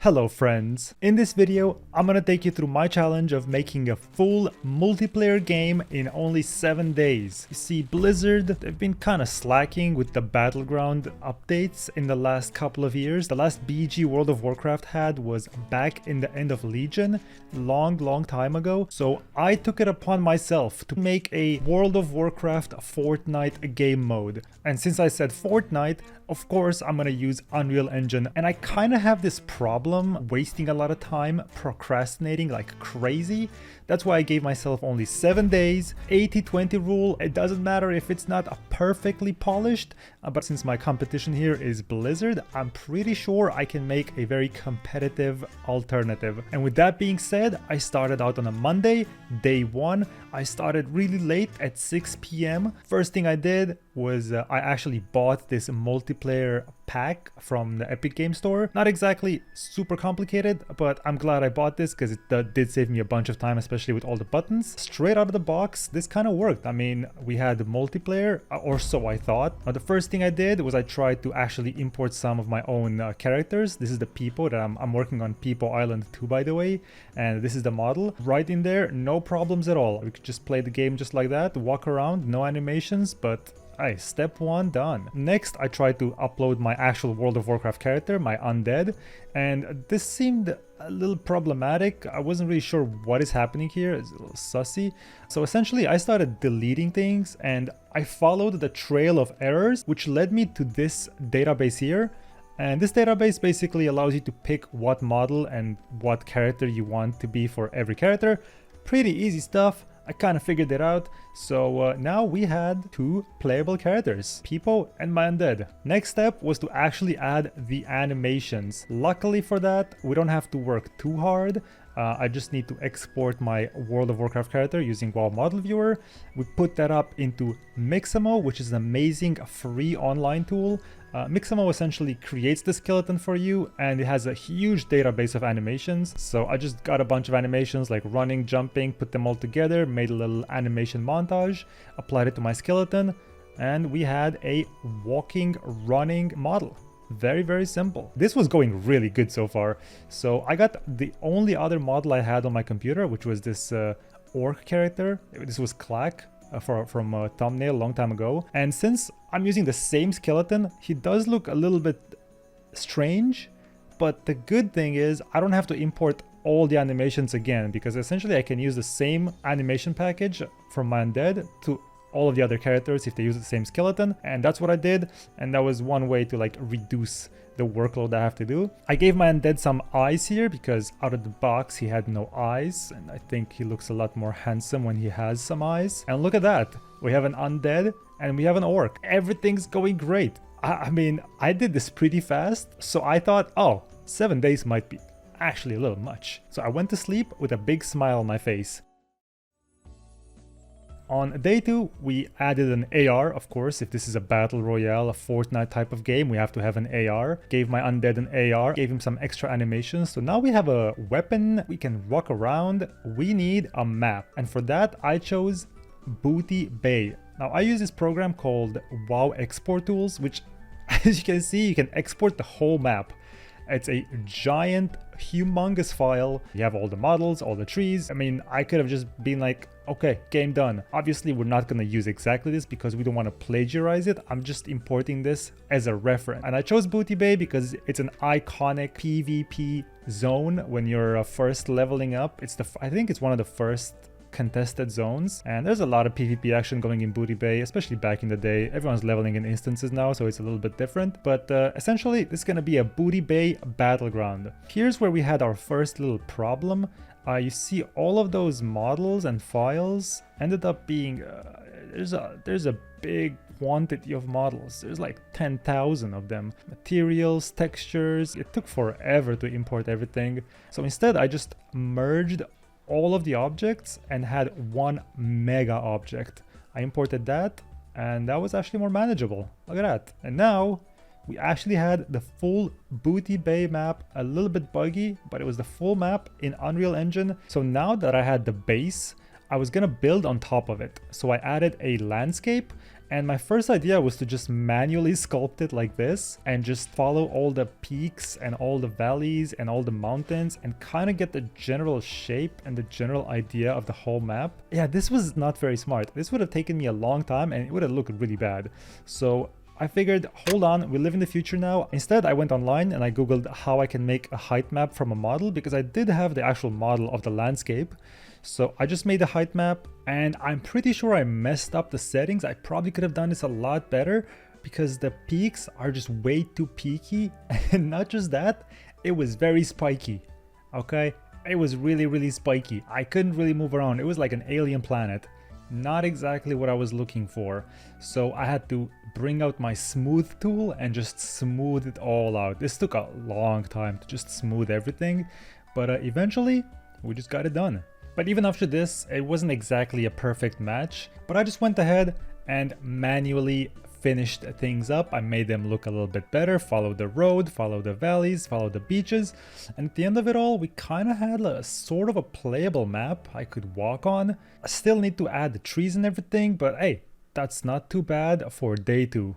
Hello friends, in this video I'm gonna take you through my challenge of making a full multiplayer game in only 7 days. You see, Blizzard, they've been kinda slacking with the Battleground updates in the last couple of years. The last BG World of Warcraft had was back in the end of Legion, long time ago. So I took it upon myself to make a World of Warcraft Fortnite game mode. And since I said Fortnite, of course I'm gonna use Unreal Engine, and I kinda have this problem wasting a lot of time procrastinating like crazy. That's why I gave myself only 7 days, 80-20 rule. It doesn't matter if it's not perfectly polished, but since my competition here is Blizzard, I'm pretty sure I can make a very competitive alternative. And with that being said, I started out on a Monday, day 1. I started really late at 6 p.m. First thing I did was I actually bought this multiplayer pack from the Epic Game Store. Not exactly super complicated, but I'm glad I bought this because it did save me a bunch of time, especially with all the buttons. Straight out of the box, this kind of worked. I mean, we had multiplayer, or so I thought. The first thing I did was I tried to actually import some of my own characters. This is the Peepo that I'm working on Peepo Island 2, by the way, and this is the model. Right in there, no problems at all. We could just play the game just like that, walk around, no animations, but hey, step 1 done. Next, I tried to upload my actual World of Warcraft character, my undead, and this seemed a little problematic. I wasn't really sure what is happening here. It's a little sussy. So essentially, I started deleting things, and I followed the trail of errors, which led me to this database here. And this database basically allows you to pick what model and what character you want to be for every character. Pretty easy stuff. I kind of figured it out. So now we had 2 playable characters, Peepo and my undead. Next step was to actually add the animations. Luckily for that, we don't have to work too hard. I just need to export my World of Warcraft character using WoW Model Viewer. We put that up into Mixamo, which is an amazing free online tool. Mixamo essentially creates the skeleton for you, and it has a huge database of animations. So I just got a bunch of animations like running, jumping, put them all together, made a little animation montage, applied it to my skeleton, and we had a walking, running model. Very simple. This was going really good so far. So I got the only other model I had on my computer, which was this orc character. This was Clack from a thumbnail a long time ago. And since I'm using the same skeleton, he does look a little bit strange. But the good thing is I don't have to import all the animations again, because essentially I can use the same animation package from my undead to all of the other characters if they use the same skeleton, and that's what I did. And that was one way to like reduce the workload I have to do. I gave my undead some eyes here because out of the box he had no eyes, and I think he looks a lot more handsome when he has some eyes. And look at that, we have an undead and we have an orc. Everything's going great. I mean, I did this pretty fast, so I thought, oh, 7 days might be actually a little much. So I went to sleep with a big smile on my face. On day 2, we added an AR, of course. If this is a battle royale, a Fortnite type of game, we have to have an AR. Gave my undead an AR, gave him some extra animations. So now we have a weapon, we can walk around. We need a map, and for that I chose Booty Bay. Now I use this program called WoW Export Tools, which as you can see, you can export the whole map. It's a giant, humongous file. You have all the models, all the trees. I mean, I could have just been like, okay, game done. Obviously, we're not going to use exactly this because we don't want to plagiarize it. I'm just importing this as a reference. And I chose Booty Bay because it's an iconic PvP zone when you're first leveling up. I think it's one of the first contested zones, and there's a lot of PvP action going in Booty Bay, especially back in the day. Everyone's leveling in instances now, so it's a little bit different, but essentially this is going to be a Booty Bay battleground. Here's where we had our first little problem. You see all of those models and files ended up being there's a big quantity of models. There's like 10,000 of them. Materials, textures. It took forever to import everything, so instead I just merged all of the objects and had one mega object. I imported that, and that was actually more manageable. Look at that. And now we actually had the full Booty Bay map, a little bit buggy, but it was the full map in Unreal Engine. So now that I had the base, I was gonna build on top of it. So I added a landscape, And my first idea was to just manually sculpt it like this and just follow all the peaks and all the valleys and all the mountains and kind of get the general shape and the general idea of the whole map. Yeah, this was not very smart. This would have taken me a long time and it would have looked really bad. So I figured, hold on, we live in the future now. Instead, I went online and I googled how I can make a height map from a model, because I did have the actual model of the landscape. So I just made a height map, and I'm pretty sure I messed up the settings. I probably could have done this a lot better because the peaks are just way too peaky. And not just that, it was very spiky. Okay, it was really spiky. I couldn't really move around. It was like an alien planet. Not exactly what I was looking for. So I had to bring out my smooth tool and just smooth it all out. This took a long time to just smooth everything, but eventually we just got it done. But even after this, it wasn't exactly a perfect match, but I just went ahead and manually finished things up. I made them look a little bit better, followed the road, followed the valleys, followed the beaches, and at the end of it all, we kind of had a sort of a playable map I could walk on. I still need to add the trees and everything, but hey, that's not too bad for day 2.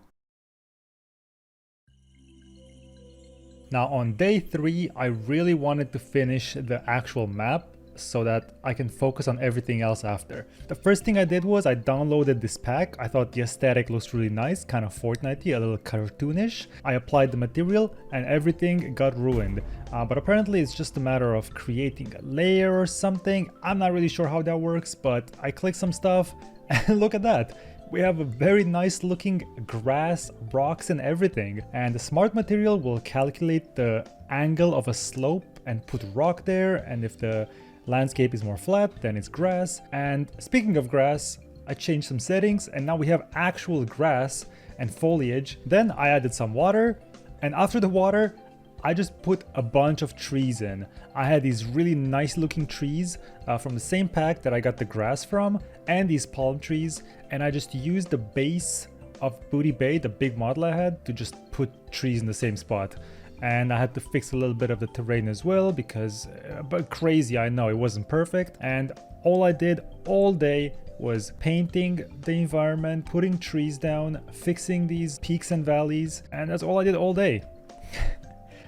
Now on day 3, I really wanted to finish the actual map so that I can focus on everything else after. The first thing I did was I downloaded this pack. I thought the aesthetic looks really nice, kind of Fortnite-y, a little cartoonish. I applied the material and everything got ruined. But apparently it's just a matter of creating a layer or something. I'm not really sure how that works, but I clicked some stuff and look at that. We have a very nice looking grass, rocks and everything. And the smart material will calculate the angle of a slope and put rock there, and if the landscape is more flat, then it's grass. And speaking of grass, I changed some settings and now we have actual grass and foliage. Then I added some water, and after the water, I just put a bunch of trees in. I had these really nice looking trees from the same pack that I got the grass from, and these palm trees, and I just used the base of Booty Bay, the big model I had, to just put trees in the same spot. And I had to fix a little bit of the terrain as well because, but crazy, I know, it wasn't perfect. And all I did all day was painting the environment, putting trees down, fixing these peaks and valleys, and that's all I did all day.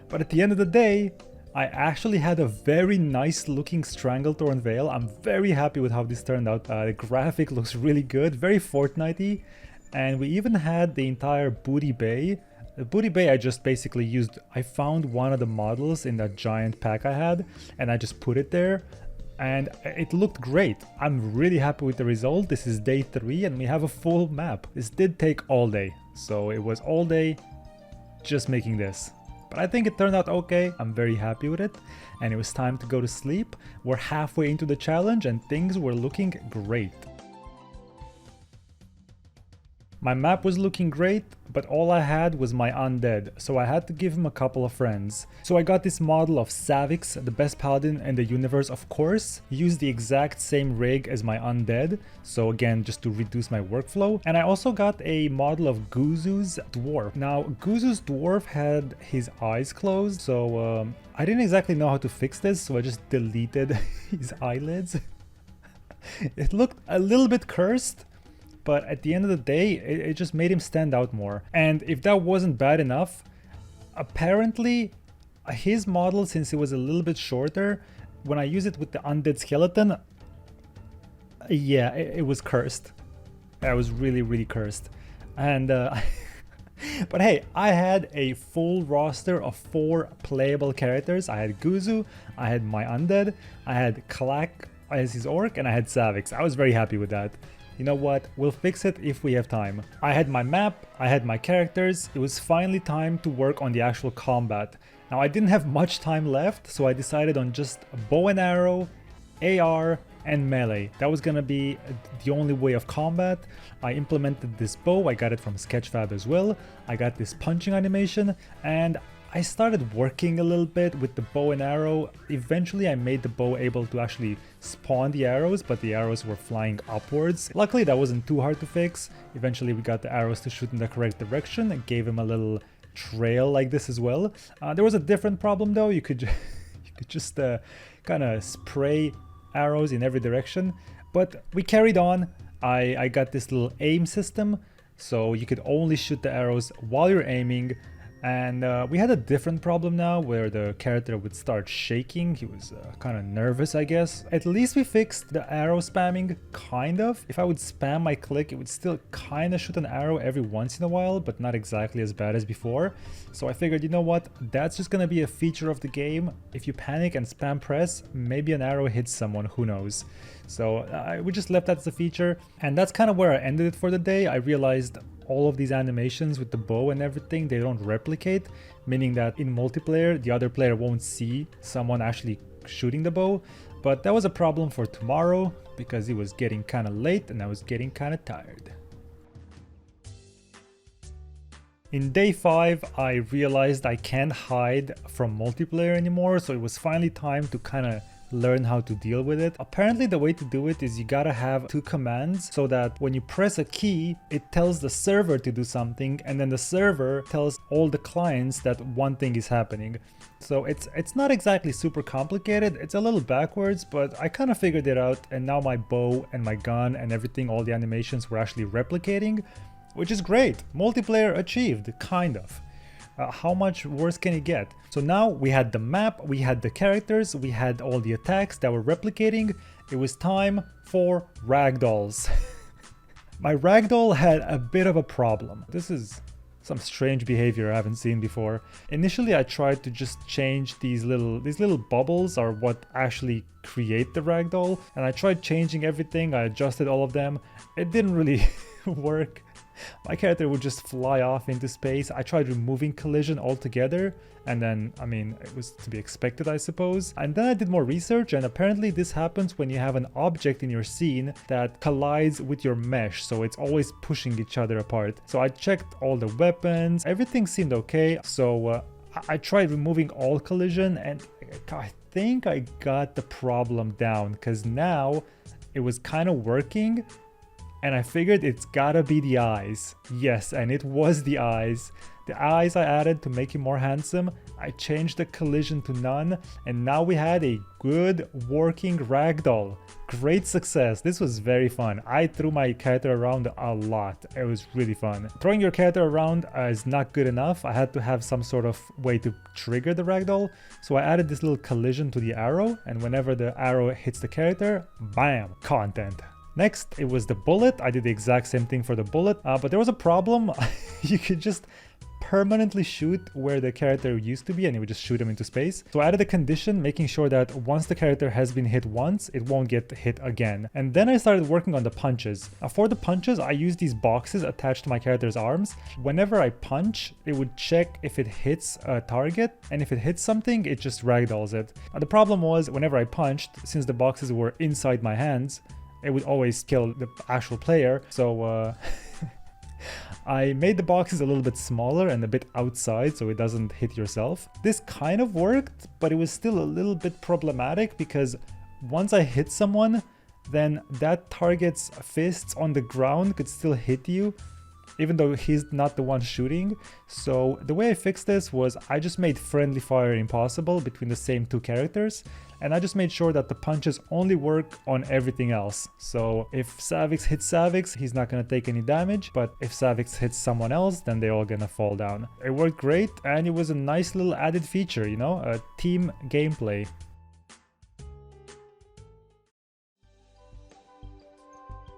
But at the end of the day, I actually had a very nice looking Stranglethorn Veil. I'm very happy with how this turned out. The graphic looks really good, very Fortnite-y. And we even had the entire Booty Bay. The Booty Bay I just basically used, I found one of the models in that giant pack I had and I just put it there and it looked great. I'm really happy with the result. This is day 3 and we have a full map. This did take all day, so it was all day just making this. But I think it turned out okay. I'm very happy with it and it was time to go to sleep. We're halfway into the challenge and things were looking great. My map was looking great, but all I had was my undead, so I had to give him a couple of friends. So I got this model of Savix, the best paladin in the universe, of course. Used the exact same rig as my undead, so again, just to reduce my workflow. And I also got a model of Guzu's dwarf. Now, Guzu's dwarf had his eyes closed, so I didn't exactly know how to fix this, so I just deleted his eyelids. It looked a little bit cursed, but at the end of the day, it just made him stand out more. And if that wasn't bad enough, apparently his model, since it was a little bit shorter, when I use it with the undead skeleton, yeah, it was cursed. It was really cursed. And but hey, I had a full roster of 4 playable characters. I had Guzu, I had my undead, I had Kalak as his orc, and I had Savix. I was very happy with that. You know what, we'll fix it if we have time. I had my map, I had my characters, it was finally time to work on the actual combat. Now I didn't have much time left, so I decided on just a bow and arrow, AR, and melee. That was gonna be the only way of combat. I implemented this bow, I got it from Sketchfab as well. I got this punching animation, and I started working a little bit with the bow and arrow. Eventually I made the bow able to actually spawn the arrows, but the arrows were flying upwards. Luckily that wasn't too hard to fix. Eventually we got the arrows to shoot in the correct direction and gave him a little trail like this as well. There was a different problem though. You could just kind of spray arrows in every direction, but we carried on. I got this little aim system, so you could only shoot the arrows while you're aiming. And we had a different problem now where the character would start shaking. He was kind of nervous, I guess. At least we fixed the arrow spamming, kind of. If I would spam my click, it would still kind of shoot an arrow every once in a while, but not exactly as bad as before. So I figured, you know what, that's just gonna be a feature of the game. If you panic and spam press, maybe an arrow hits someone, who knows. So we just left that as a feature, and that's kind of where I ended it for the day. I realized all of these animations with the bow and everything, they don't replicate, meaning that in multiplayer, the other player won't see someone actually shooting the bow. But that was a problem for tomorrow because it was getting kind of late and I was getting kind of tired. In day 5, I realized I can't hide from multiplayer anymore, so it was finally time to kind of learn how to deal with it. Apparently the way to do it is you gotta have 2 commands so that when you press a key, it tells the server to do something, and then the server tells all the clients that one thing is happening. So it's not exactly super complicated, it's a little backwards, but I kind of figured it out, and now my bow and my gun and everything, all the animations were actually replicating, which is great. Multiplayer achieved, kind of. How much worse can it get? So now we had the map, we had the characters, we had all the attacks that were replicating. It was time for ragdolls. My ragdoll had a bit of a problem. This is some strange behavior I haven't seen before. Initially I tried to just change these little bubbles are what actually create the ragdoll, and I tried changing everything. I adjusted all of them. It didn't really work. My character would just fly off into space. I tried removing collision altogether, and then, I mean, it was to be expected, I suppose. And then I did more research, and apparently this happens when you have an object in your scene that collides with your mesh, so it's always pushing each other apart. So I checked all the weapons, everything seemed okay, so I tried removing all collision, and I think I got the problem down, because now it was kind of working. And I figured it's gotta be the eyes. Yes, and it was the eyes. The eyes I added to make him more handsome. I changed the collision to none, and now we had a good working ragdoll. Great success. This was very fun. I threw my character around a lot. It was really fun. Throwing your character around is not good enough. I had to have some sort of way to trigger the ragdoll. So I added this little collision to the arrow, and whenever the arrow hits the character, bam, content. Next, it was the bullet. I did the exact same thing for the bullet, but there was a problem. You could just permanently shoot where the character used to be, and it would just shoot him into space. So I added a condition making sure that once the character has been hit once, it won't get hit again. And then I started working on the punches. For the punches, I used these boxes attached to my character's arms. Whenever I punch, it would check if it hits a target, and if it hits something, it just ragdolls it. The problem was, whenever I punched, since the boxes were inside my hands, it would always kill the actual player. So I made the boxes a little bit smaller and a bit outside so it doesn't hit yourself. This kind of worked, but it was still a little bit problematic because once I hit someone, then that target's fists on the ground could still hit you, even though he's not the one shooting. So the way I fixed this was I just made friendly fire impossible between the same 2 characters, and I just made sure that the punches only work on everything else. So if Savix hits Savix, he's not gonna take any damage, but if Savix hits someone else, then they're all gonna fall down. It worked great, and it was a nice little added feature, you know, a team gameplay.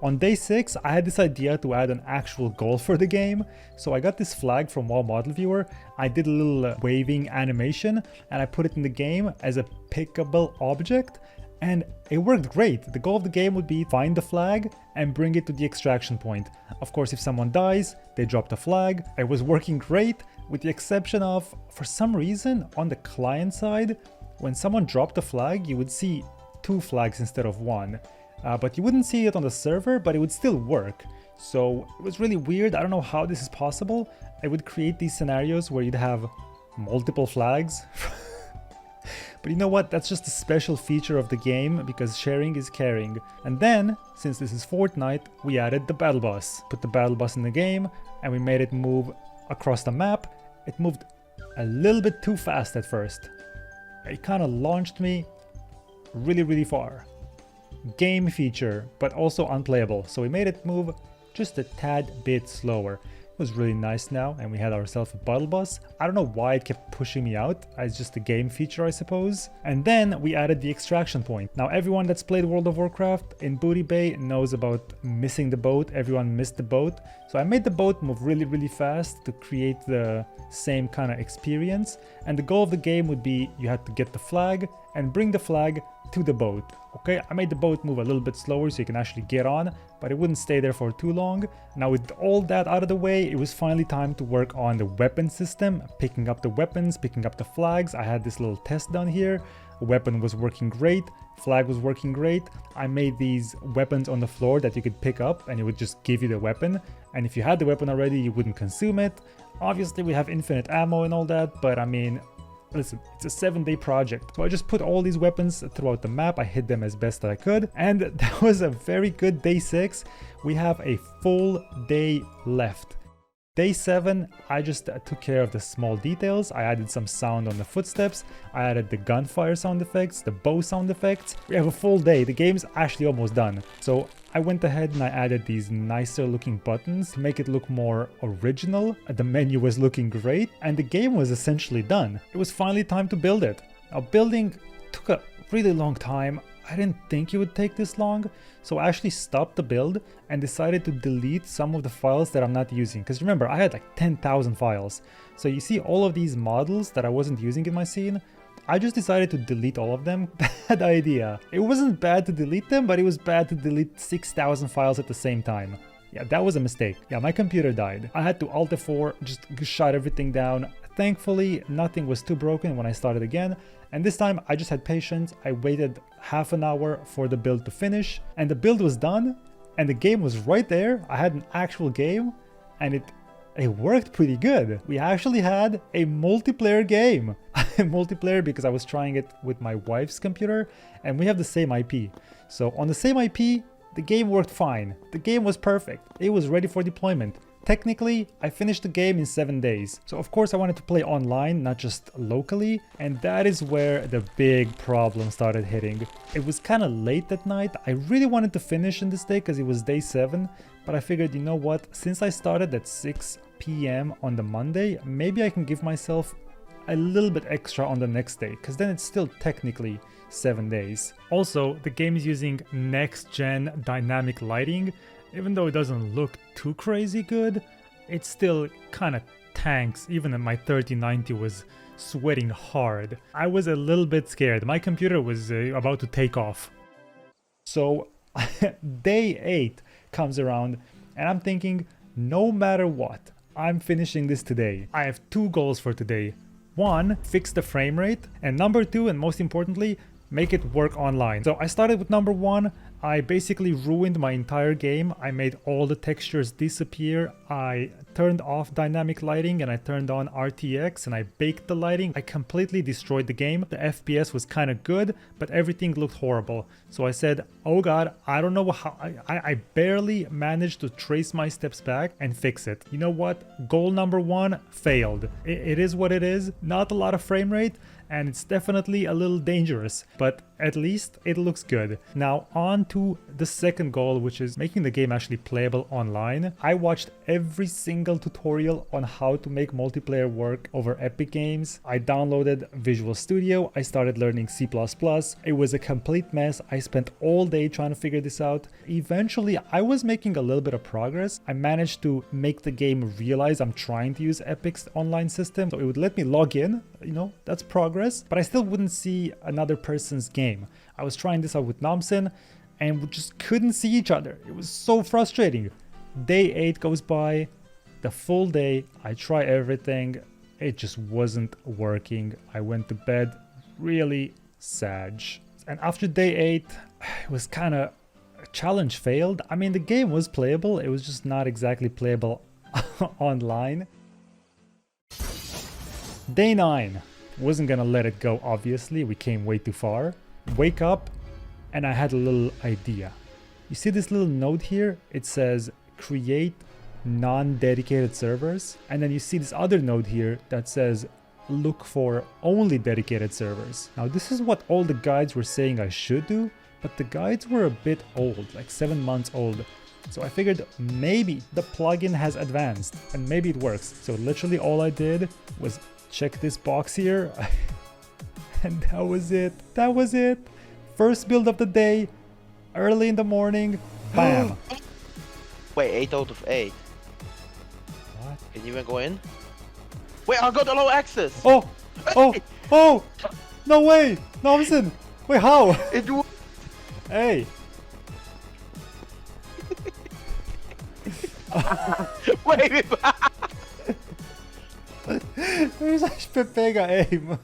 On day 6, I had this idea to add an actual goal for the game, so I got this flag from WoW Model Viewer. I did a little waving animation, and I put it in the game as a pickable object, and it worked great. The goal of the game would be find the flag and bring it to the extraction point. Of course, if someone dies, they drop the flag. It was working great, with the exception of, for some reason, on the client side, when someone dropped the flag, you would see 2 flags instead of 1. But you wouldn't see it on the server, but it would still work. So it was really weird. I don't know how this is possible. It would create these scenarios where you'd have multiple flags. But you know what? That's just a special feature of the game because sharing is caring. And then, since this is Fortnite, we added the battle bus. Put the battle bus in the game and we made it move across the map. It moved a little bit too fast at first. It kind of launched me really far. Game feature, but also unplayable. So we made it move just a tad bit slower. It was really nice now, and we had ourselves a battle bus. I don't know why it kept pushing me out, it's just a game feature I suppose. And then we added the extraction point. Now everyone that's played World of Warcraft in Booty Bay knows about missing the boat. Everyone missed the boat. So I made the boat move really fast to create the same kind of experience. And the goal of the game would be you had to get the flag and bring the flag to the boat. Okay, I made the boat move a little bit slower so you can actually get on, but it wouldn't stay there for too long. Now with all that out of the way, it was finally time to work on the weapon system, picking up the weapons, picking up the flags. I had this little test down here. Weapon was working great, flag was working great. I made these weapons on the floor that you could pick up and it would just give you the weapon. And if you had the weapon already, you wouldn't consume it. Obviously we have infinite ammo and all that, but I mean, listen, it's a 7-day project. So I just put all these weapons throughout the map. I hid them as best I could. And that was a very good day 6. We have a full day left. Day 7, I just took care of the small details. I added some sound on the footsteps. I added the gunfire sound effects, the bow sound effects. We have a full day. The game's actually almost done. So I went ahead and I added these nicer looking buttons to make it look more original. The menu was looking great and the game was essentially done. It was finally time to build it. Now building took a really long time. I didn't think it would take this long, so I actually stopped the build and decided to delete some of the files that I'm not using. Because remember, I had like 10,000 files. So you see all of these models that I wasn't using in my scene, I just decided to delete all of them. Bad idea. It wasn't bad to delete them, but it was bad to delete 6,000 files at the same time. Yeah, that was a mistake. Yeah, my computer died. I had to Alt F4, just shut everything down. Thankfully, nothing was too broken when I started again. And this time I just had patience. I waited half an hour for the build to finish and the build was done and the game was right there. I had an actual game and it worked pretty good. We actually had a multiplayer game. Multiplayer because I was trying it with my wife's computer and we have the same IP. So on the same IP, the game worked fine. The game was perfect. It was ready for deployment. Technically, I finished the game in 7 days. So of course I wanted to play online, not just locally. And that is where the big problem started hitting. It was kind of late that night. I really wanted to finish in this day because it was day 7. But I figured, you know what, since I started at 6 p.m. on the Monday, maybe I can give myself a little bit extra on the next day. Because then it's still technically 7 days. Also, the game is using next-gen dynamic lighting. Even though it doesn't look too crazy good, it still kind of tanks. Even my 3090 was sweating hard. I was a little bit scared. My computer was about to take off. So day 8 comes around and I'm thinking, no matter what, I'm finishing this today. I have 2 goals for today. 1, fix the frame rate, and number 2, and most importantly, make it work online. So I started with number 1. I basically ruined my entire game. I made all the textures disappear. I turned off dynamic lighting and I turned on RTX and I baked the lighting. I completely destroyed the game. The FPS was kind of good, but everything looked horrible. So I said, oh god, I don't know how, I barely managed to trace my steps back and fix it. You know what? Goal number 1 failed. It is what it is. Not a lot of frame rate. And it's definitely a little dangerous, but at least it looks good. Now on to the second goal, which is making the game actually playable online. I watched every single tutorial on how to make multiplayer work over Epic Games. I downloaded Visual Studio. I started learning C++. It was a complete mess. I spent all day trying to figure this out. Eventually, I was making a little bit of progress. I managed to make the game realize I'm trying to use Epic's online system. So it would let me log in, you know, that's progress. But I still wouldn't see another person's game. I was trying this out with Nomsen and we just couldn't see each other. It was so frustrating. Day 8 goes by, the full day, I try everything, it just wasn't working. I went to bed really sad. And after day 8, it was kind of a challenge failed. I mean, the game was playable, it was just not exactly playable online. Day 9. Wasn't gonna let it go, obviously, we came way too far. Wake up and I had a little idea. You see this little note here? It says create non-dedicated servers, and then you see this other note here that says look for only dedicated servers. Now this is what all the guides were saying I should do, but the guides were a bit old, like 7 months old. So I figured maybe the plugin has advanced and maybe it works. So literally all I did was check this box here and that was it. That was it. First build of the day, early in the morning, bam. Wait, 8 out of 8. What? Can you even go in? Wait, I got allow access! Oh! Oh! Oh! No way! No, listen! Wait, how? It w Hey! Wait, There's a Pepega aim.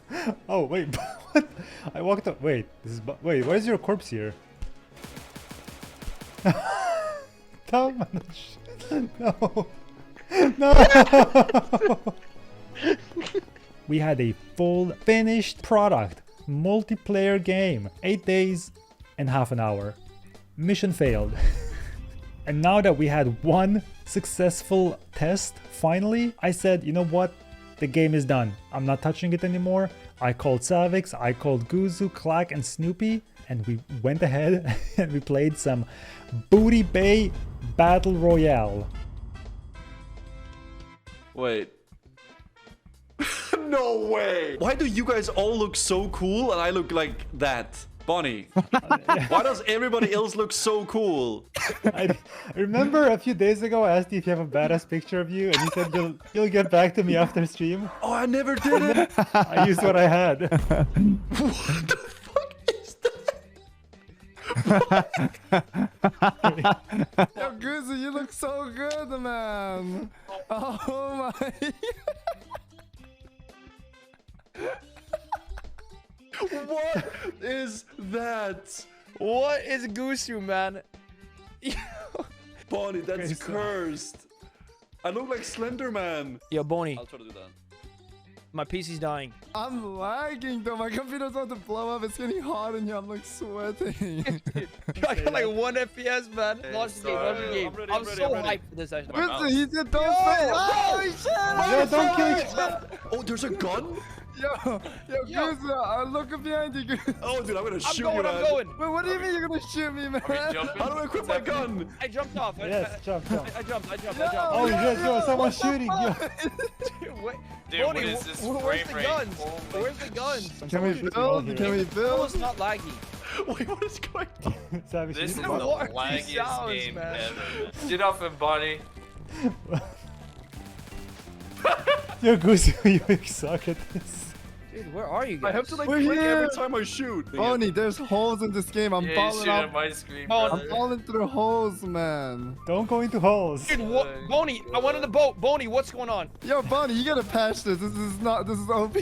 Oh wait, what? I walked up. Wait, this is. Wait, why is your corpse here? Tom, no, no. We had a full finished product, multiplayer game, 8 days and half an hour. Mission failed. And now that we had one successful test, finally, I said, you know what? The game is done. I'm not touching it anymore. I called Savix, I called Guzu, Clack, and Snoopy, and we went ahead and we played some Booty Bay Battle Royale. Wait. No way! Why do you guys all look so cool and I look like that? Bonnie, why does everybody else look so cool? I remember a few days ago I asked you if you have a badass picture of you and you said you'll get back to me after stream. Oh, I never did it! I used what I had. What the fuck is that? Yo, Guzu, you look so good, man. Oh my. What is that? What is Gusu, man? Bonnie, that's Okay, so- cursed. I look like Slender Man. Yo, Boney, I'll try to do that. my PC's dying. I'm lagging though. My computer's about to blow up. It's getting hot in here. I'm like sweating. I got like 1 FPS, man. Launch the game, launch the sorry. game. I'm ready, I'm I'm ready, so I'm ready. hyped for this actually. Guzu, he said don't say. Oh shit! Yo, don't kill each other. Oh, there's a gun? Yo, Guzu, look up behind you, Guzu. Oh, dude, I'm gonna I'm shoot going, you, man. I'm going. Wait, what do you mean you're gonna shoot me, man? How do I equip my gun? I jumped off. Yes, jump, jump. I jumped. Oh, yo, someone's shooting. Yo. Wait, Dude, what Boney, is this where's frame the rate? guns? Oh my Where's the guns? Can we build? Can we Oh, build? it's not laggy. Wait, what is going on? Savage, This is you- the What are these laggiest sounds, game man? ever. Get off him, Bonnie. Yo, Goose, you suck at this. Dude, where are you guys? I have to like We're click here. every time I shoot. Bonnie, there's holes in this game. I'm Yeah, you falling shoot at off. my screen, Oh, brother. I'm falling through holes, man. Don't go into holes. Dude, what? Boney, I went on the boat. Boney, what's going on? Yo, Bonnie, you gotta patch this. This is OP.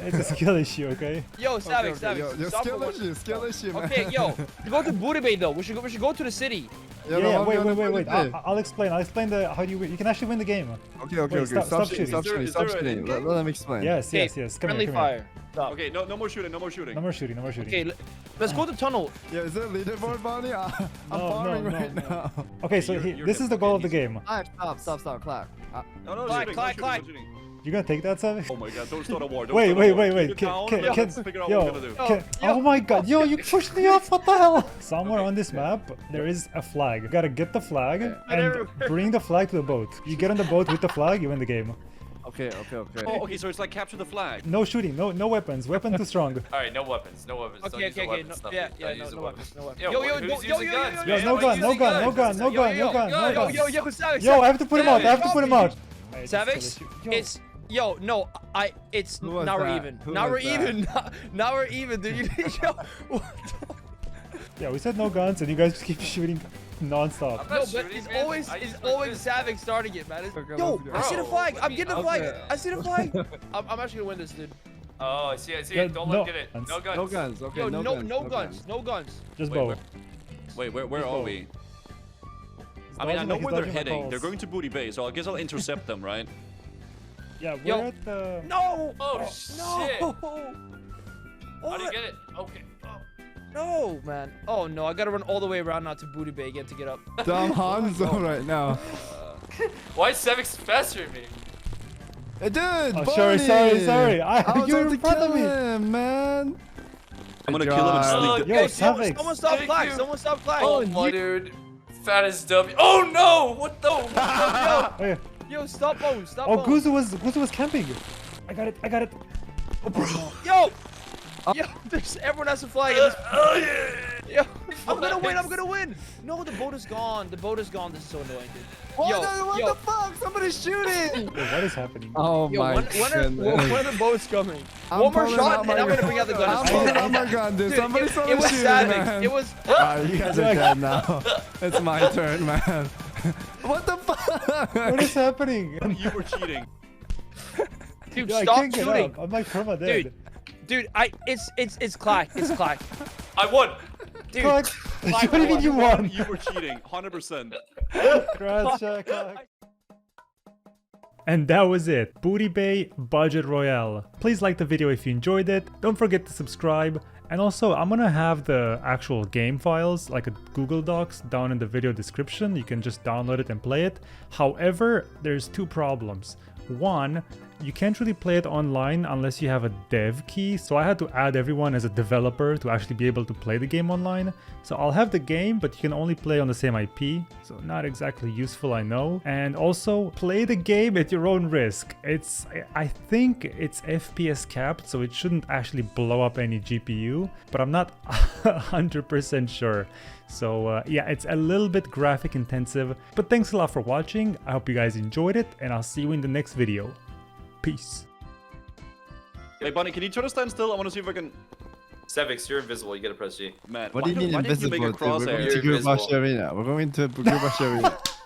It's a skill issue, okay? Yo, Savix, Okay, yo, stop skill for one- issue, skill issue, man. Okay, yo, to go to Buddha Bay though. We should go to the city. Yo, Yeah, no, wait. I'm gonna Wait. play. I'll explain. I'll explain how do you win. You can actually win the game. Okay, Wait, stop shooting. stop shooting, Is stop there an shooting. in-game? Let him explain. Yes. Okay, Come friendly here. fire. Stop. Okay, no more shooting, no more shooting. No more shooting. Okay, let's go to tunnel. Yeah, is there a leaderboard, Bonnie? I'm No, farming no, right no. now. Okay, so You're this is the goal of the game. Clack, stop, clack. No, Clack, shooting, clack, no clack. shooting, no shooting. You gonna take that, Savage? Oh my god, don't start a war. Don't Wait. start a war. Keep it Can, down, can, and can, let's figure out yo, what we're gonna do. can, Yo. oh my god, yo, you pushed me off, what the hell? Somewhere on this map, there is a flag. You gotta get the flag and everywhere. bring the flag to the boat. You get on the boat with the flag, you win the game. Okay. Oh, okay, so it's like capture the flag. No shooting, no weapons. Weapon too strong. Alright, no weapons. Don't Okay, use the okay. weapons, No, nothing. yeah, Don't no, use the no weapons, no weapons. Yo, who's using guns, Yo, man? no Why gun, you no using gun, no guns? gun, no gun, no gun, no gun. Yo, Savix. Yo, I have to put him out. I have to Savix, put him out. Savix, it's yo, no, it's Who was now we're that? even. Who Now we're was that? even. Now we're even, dude. Yo, what the- Yeah, we said no guns, and you guys just keep shooting non-stop. I'm No, not but shooting, it's man. always I it's just put always this- Savix starting it, man. Okay, Yo, let's go. I see the Bro, flag. what I'm do you getting the mean? flag. Okay. I see the flag. I'm actually gonna win this, dude. Oh, I see. Yeah, Don't no look at it. guns. No guns. No guns. Okay, Yo, no no guns. guns. No guns. Just Wait, bow. Wait, where are we? I mean, I dodging know like where he's they're dodging my heading. calls. They're going to Booty Bay, so I guess I'll intercept them, right? Yeah, we're Yo. at the... No. Oh, shit. No. How do you What? get it? Okay. Oh. No, man. Oh no, I gotta run all the way around now to Booty Bay again to get up. Dumb Hanzo right now. Why is Savix faster than me? Hey, dude, Oh, Bonnie! sorry. I was You're about in to front of kill me. him, man. I'm gonna Good kill him and job. sneak the... Yo, Hey, Savix. someone stop Thank Clack. you. Someone stop Clack. Oh, my dude. Fattest W. Oh no! What the? Oh, yeah. Yo, stop bone, stop Oh, bone. Guzu was camping. I got it. Yo! Yo, there's everyone has a flag. in this- Oh yeah. Yo, I'm gonna win. No, the boat is gone. The boat is gone. This is so annoying, dude. What the fuck? Somebody's shooting! Wait, what is happening? Oh Yo, my when goodness. are the boats coming? I'm One more pulling shot, out and my I'm gonna gun. bring out the gun. I'm pulling out my gun, dude. Dude, Somebody's it was shooting, savage. man. It was. You guys are dead now. It's my turn, man. What the fuck? What is happening? You were cheating. Dude, Yo, I stop can't get shooting. up. I'm like perma dead. Dude, it's clack. It's clack. I won. Dude, Fuck. What do you mean you won? You were cheating. 100%. Crash, Jack. And that was it. Booty Bay Budget Royale. Please like the video if you enjoyed it. Don't forget to subscribe. And also, I'm gonna have the actual game files, like a Google Docs, down in the video description. You can just download it and play it. However, there's two problems. One, you can't really play it online unless you have a dev key, so I had to add everyone as a developer to actually be able to play the game online. So I'll have the game, but you can only play on the same IP, so not exactly useful, I know. And also, play the game at your own risk. I think it's FPS capped, so it shouldn't actually blow up any GPU, but I'm not 100% sure. So yeah, it's a little bit graphic intensive, but thanks a lot for watching. I hope you guys enjoyed it, and I'll see you in the next video. Peace. Hey, Bunny, can you try to stand still? I want to see if I can... Sevix, you're invisible. You gotta press G. Man, What do you mean why didn't you invisible? make a Dude? We're crosshair? going to You're Gubash invisible. Arena. We're going to Gubash Arena.